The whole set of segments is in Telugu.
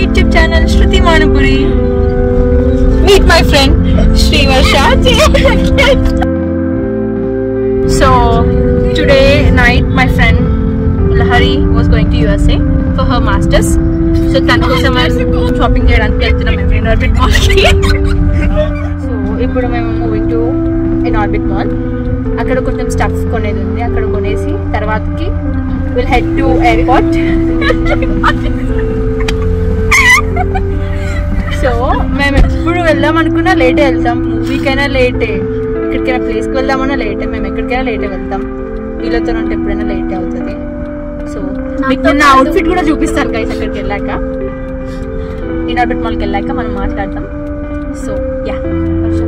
YouTube channel Shruti Manupuri. Meet my friend Srivarsha. So today night my friend Lahari was going to USA for her masters. So tanu kosam shopping cheyadaniki veltunam in Orbit Mall ki. So ippudu memu moving to in Orbit Mall. అక్కడ కొంచెం స్టఫ్ కొనేది ఉంది, అక్కడ కొనేసి తర్వాతకి will head to airport. So మేము ఎప్పుడు వెళ్దాం అనుకున్నా లేటే వెళ్తాం, మూవీకైనా లేటే, ఎక్కడికైనా ప్లేస్కి వెళ్దామన్నా లేటే, మేము ఎక్కడికైనా లేటే వెళ్తాం. వీళ్ళతో ఉంటే ఎప్పుడైనా లేటే అవుతుంది. సో మీకు నా అవుట్ఫిట్ కూడా చూపిస్తాను గైస్ అక్కడికి వెళ్ళాక, ఇన్ ఆర్బిట్ మాల్కి వెళ్ళాక మనం మాట్లాడతాం. సో యా,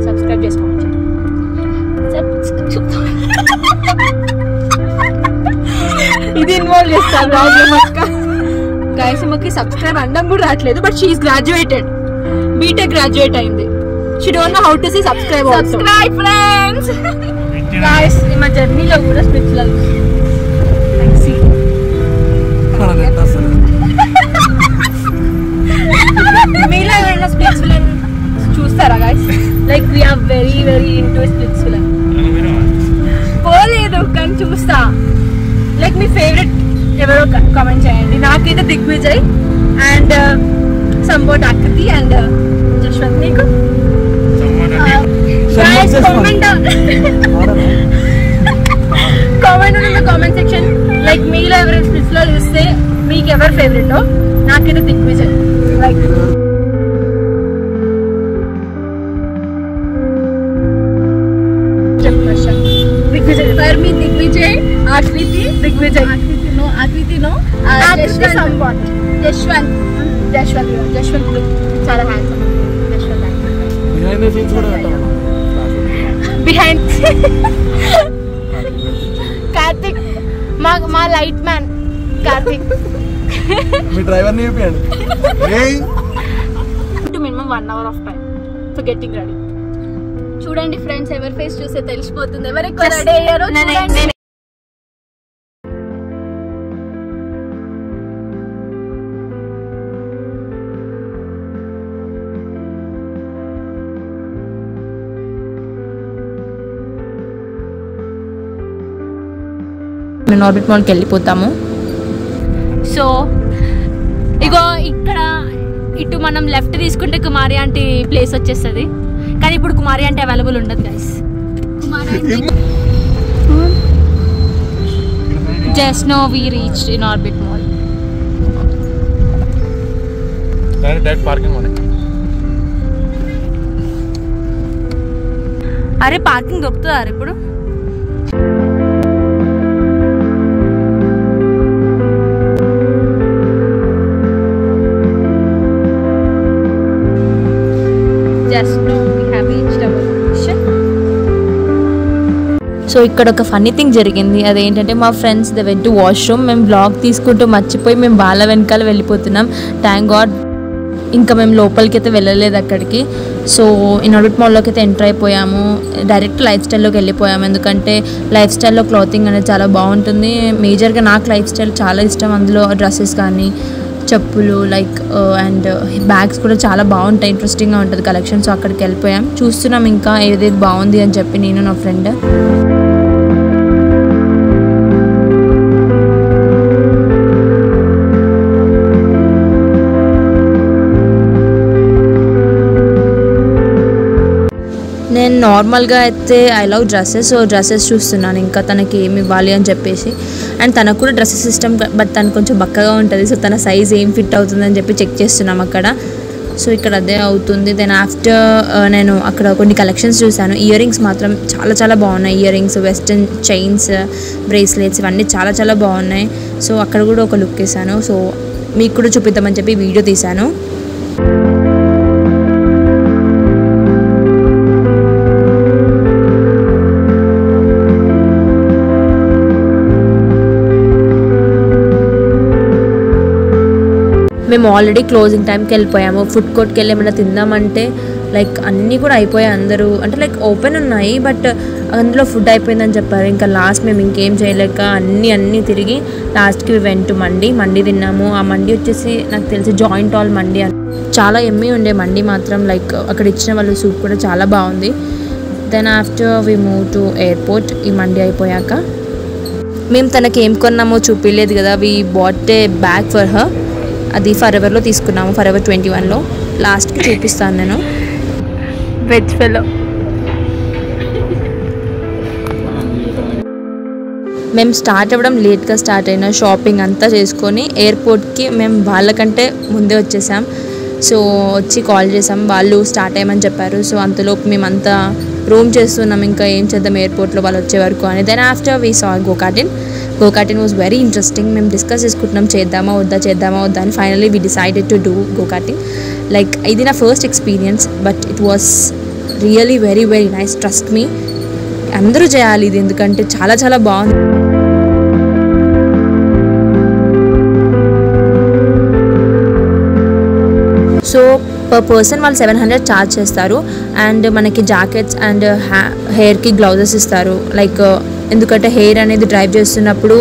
సబ్స్క్రైబ్ చేసుకోవచ్చు. ఇది ఇన్వాల్వ్ చేస్తారు గైస్. మాకు సబ్స్క్రైబ్ అనడం కూడా రావట్లేదు, but she is graduated, BTech graduate అయింది. She don't know how to say subscribe. Subscribe friends. Guys మా జర్నీలో కూడా స్పిరిట్స్ లో మీలో ఎవరైనా స్పిరిట్స్ విలన్ చూస్తారా guys? Like we are very very into Splitsvilla. పోలేదు కానీ చూస్తా. లైక్ మీ ఫేవరెట్ ఎవరో కామెంట్ చేయండి. నాకైతే దిగ్విజయ్ అండ్ సంబోట్ ఆకృతి అండ్ జశ్వంత్. నీకు comment in the comment section. Like మీలో ఎవరైనా స్పిరిట్స్ లో చూస్తే మీకు ఎవరు ఫేవరెట్? నాకైతే Digvijay. Like For me, Digvijay, Akriti, Digvijay. Akriti no. Jashwant. Jashwant look చాలా handsome. Jashwant. Behind the scenes కూడా పెట్టాలి. Behind. Karthik, మా లైట్ మ్యాన్ కార్తిక్. మీ డ్రైవర్ ని చెప్పండి. To minimum 1 hour of time for getting ready. చూడండి ఫ్రెండ్స్, ఎవరి ఫేస్ చూస్తే తెలిసిపోతుంది ఎవరు ఎక్కువ రెడీ అయ్యారో. మేము ఆర్బిట్ మాల్కి వెళ్ళిపోతాము. సో ఇగో ఇక్కడ ఇటు మనం లెఫ్ట్ తీసుకుంటే కుమారి ఆంటీ ప్లేస్ వచ్చేస్తుంది, కానీ ఇప్పుడు కుమారి అంటే అవైలబుల్ ఉండదు guys. Just now we reached in orbit mall. అరే పార్కింగ్ దొరుకుతుందా ఇప్పుడు? సో ఇక్కడ ఒక ఫన్నీ థింగ్ జరిగింది. అదేంటంటే మా friends they went to washroom. మేము బ్లాగ్ తీసుకుంటూ మర్చిపోయి మేము వాళ్ళ వెనకాల వెళ్ళిపోతున్నాం. థ్యాంక్ గాడ్ ఇంకా మేము లోపలికి అయితే వెళ్ళలేదు అక్కడికి. సో ఇన్ ఆర్బిట్ మాల్లోకి అయితే ఎంటర్ అయిపోయాము. డైరెక్ట్ లైఫ్ స్టైల్లోకి వెళ్ళిపోయాము, ఎందుకంటే లైఫ్ స్టైల్లో క్లాతింగ్ అనేది చాలా బాగుంటుంది. మేజర్గా నాకు లైఫ్ స్టైల్ చాలా ఇష్టం. అందులో డ్రెస్సెస్ కానీ చెప్పులు లైక్ అండ్ బ్యాగ్స్ కూడా చాలా బాగుంటాయి, ఇంట్రెస్టింగ్గా ఉంటుంది కలెక్షన్. సో అక్కడికి వెళ్ళిపోయాం, చూస్తున్నాం ఇంకా ఏదేది బాగుంది అని చెప్పి నేను నా ఫ్రెండ్. నేను నార్మల్గా అయితే I love dresses. So dresses చూస్తున్నాను ఇంకా తనకి ఏమి ఇవ్వాలి అని చెప్పేసి. అండ్ తనకు కూడా డ్రెస్సెస్ ఇష్టం, బట్ తను కొంచెం బక్కగా ఉంటుంది. సో తన సైజ్ ఏం ఫిట్ అవుతుందని చెప్పి చెక్ చేస్తున్నాం అక్కడ. సో ఇక్కడ అదే అవుతుంది. దెన్ ఆఫ్టర్ నేను అక్కడ కొన్ని కలెక్షన్స్ చూశాను. ఇయర్ రింగ్స్ మాత్రం చాలా చాలా బాగున్నాయి. Ear rings, western chains, bracelets ఇవన్నీ చాలా చాలా బాగున్నాయి. సో అక్కడ కూడా ఒక లుక్ వేసాను. సో మీకు కూడా చూపిద్దామని చెప్పి వీడియో తీశాను. మేము ఆల్రెడీ క్లోజింగ్ టైంకి వెళ్ళిపోయాము. ఫుడ్ కోర్ట్కి వెళ్ళి ఏమైనా తిందామంటే లైక్ అన్నీ కూడా అయిపోయాయి. అందరూ అంటే లైక్ ఓపెన్ ఉన్నాయి బట్ అందులో ఫుడ్ అయిపోయిందని చెప్పారు. ఇంకా లాస్ట్ మేము ఇంకేం చేయలేక అన్నీ తిరిగి లాస్ట్కి వెంట మండి తిన్నాము. ఆ మండి వచ్చేసి నాకు తెలిసి జాయింట్ ఆల్ మండి అని చాలా ఎమ్మి ఉండే మండి మాత్రం. లైక్ అక్కడ ఇచ్చిన వాళ్ళు సూప్ కూడా చాలా బాగుంది. Then after we move to airport. ఈ మండి అయిపోయాక మేము తనకి ఏం కొన్నామో చూపించలేదు కదా. We bought a bag for her. అది ఫరెవర్లో తీసుకున్నాము, ఫరెవర్ 21లో. లాస్ట్కి చూపిస్తాను నేను. వెజ్ ఫెలో మేము స్టార్ట్ అవ్వడం లేట్గా స్టార్ట్ అయినా షాపింగ్ అంతా చేసుకొని ఎయిర్పోర్ట్కి మేము వాళ్ళకంటే ముందే వచ్చేసాం. సో వచ్చి కాల్ చేసాం, వాళ్ళు స్టార్ట్ అయ్యమని చెప్పారు. సో అంతలోపు మేమంతా రూమ్ చేస్తున్నాం, ఇంకా ఏం చేద్దాం ఎయిర్పోర్ట్లో వాళ్ళు వచ్చే వరకు అని. Then after we saw go karting was very interesting. మేము డిస్కస్ చేసుకుంటున్నాం చేద్దామా వద్దా అని. Finally we decided to do go karting. Like ఇది నా first experience but it was really very very nice. Trust me, అందరూ చేయాలి ఇది, ఎందుకంటే చాలా చాలా బాగుంది. సో పర్ పర్సన్ వాళ్ళు 700 ఛార్జ్ చేస్తారు. అండ్ మనకి జాకెట్స్ అండ్ హెయిర్కి గ్లౌజెస్ ఇస్తారు. లైక్ ఎందుకంటే హెయిర్ అనేది డ్రైవ్ చేస్తున్నప్పుడు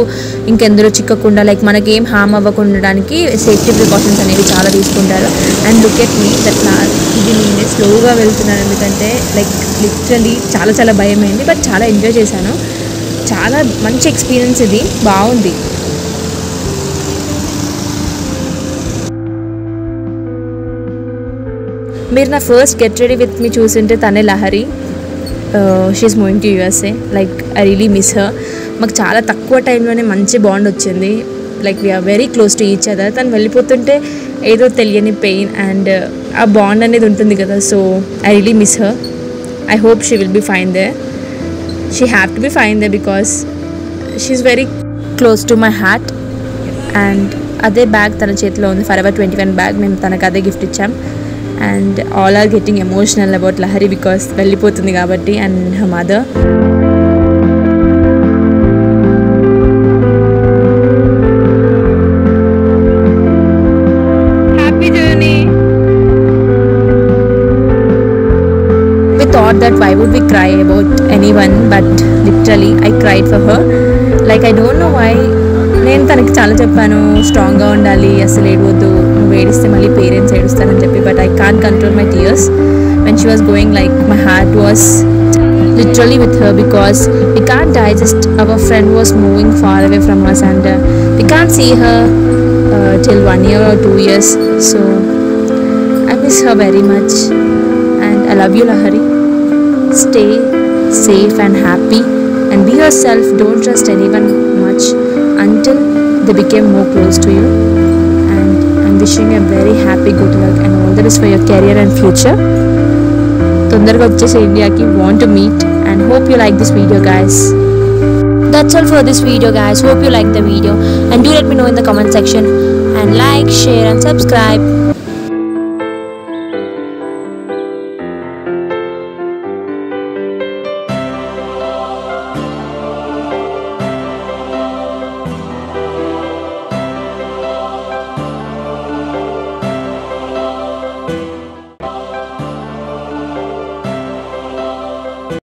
ఇంకెందరో చిక్కకుండా లైక్ మనకి ఏం హామ్ అవ్వకుండా ఉండడానికి సేఫ్టీ ప్రికాషన్స్ అనేవి చాలా తీసుకుంటారు. And look at me that ఇది నేను స్లోగా వెళ్తున్నాను ఎందుకంటే లైక్ లిటరలీ చాలా చాలా భయమైంది బట్ చాలా ఎంజాయ్ చేశాను. చాలా మంచి ఎక్స్పీరియన్స్, ఇది బాగుంది. మీరు నా first get ready with me చూసింటే తనే Lahari. She's moving to USA. Like I really miss her. మాకు చాలా తక్కువ టైంలోనే మంచి బాండ్ వచ్చింది. Like we're very close to each other. తను వెళ్ళిపోతుంటే ఏదో తెలియని పెయిన్ అండ్ ఆ బాండ్ అనేది ఉంటుంది కదా. So I really miss her. I hope she will be fine there. She have to be fine there because she's very close to my heart. And అదే బ్యాగ్ తన చేతిలో ఉంది, ఫరెవర్ 21 బ్యాగ్. మేము తనకు అదే గిఫ్ట్ ఇచ్చాం. And all are getting emotional about Lahari because వెళ్ళిపోతుంది కాబట్టి and her mother. Happy journey. We thought that why would we cry about anyone, but literally I cried for her. Like I don't know why. నేను తనకి చాలా చెప్పాను స్ట్రాంగ్గా ఉండాలి, అసలు ఏడవద్దు, నువ్వు ఏడిస్తే మళ్ళీ పేరెంట్స్ ఏడుస్తారని చెప్పి. But I can't control my tears when she was going. Like my heart was literally with her because we can't digest our friend was moving far away from us and we can't see her till 1 year or 2 years. So I miss her very much and I love you Lahari. Stay safe and happy and be yourself. Don't trust anyone much until they became more close to you. And I'm wishing you a very happy good luck and all the best for your career and future. తొందరగా వచ్చేసి ఇండియాకి, want to meet and hope you like this video guys. That's all for this video guys. Hope you like the video and do let me know in the comment section and like, share and subscribe.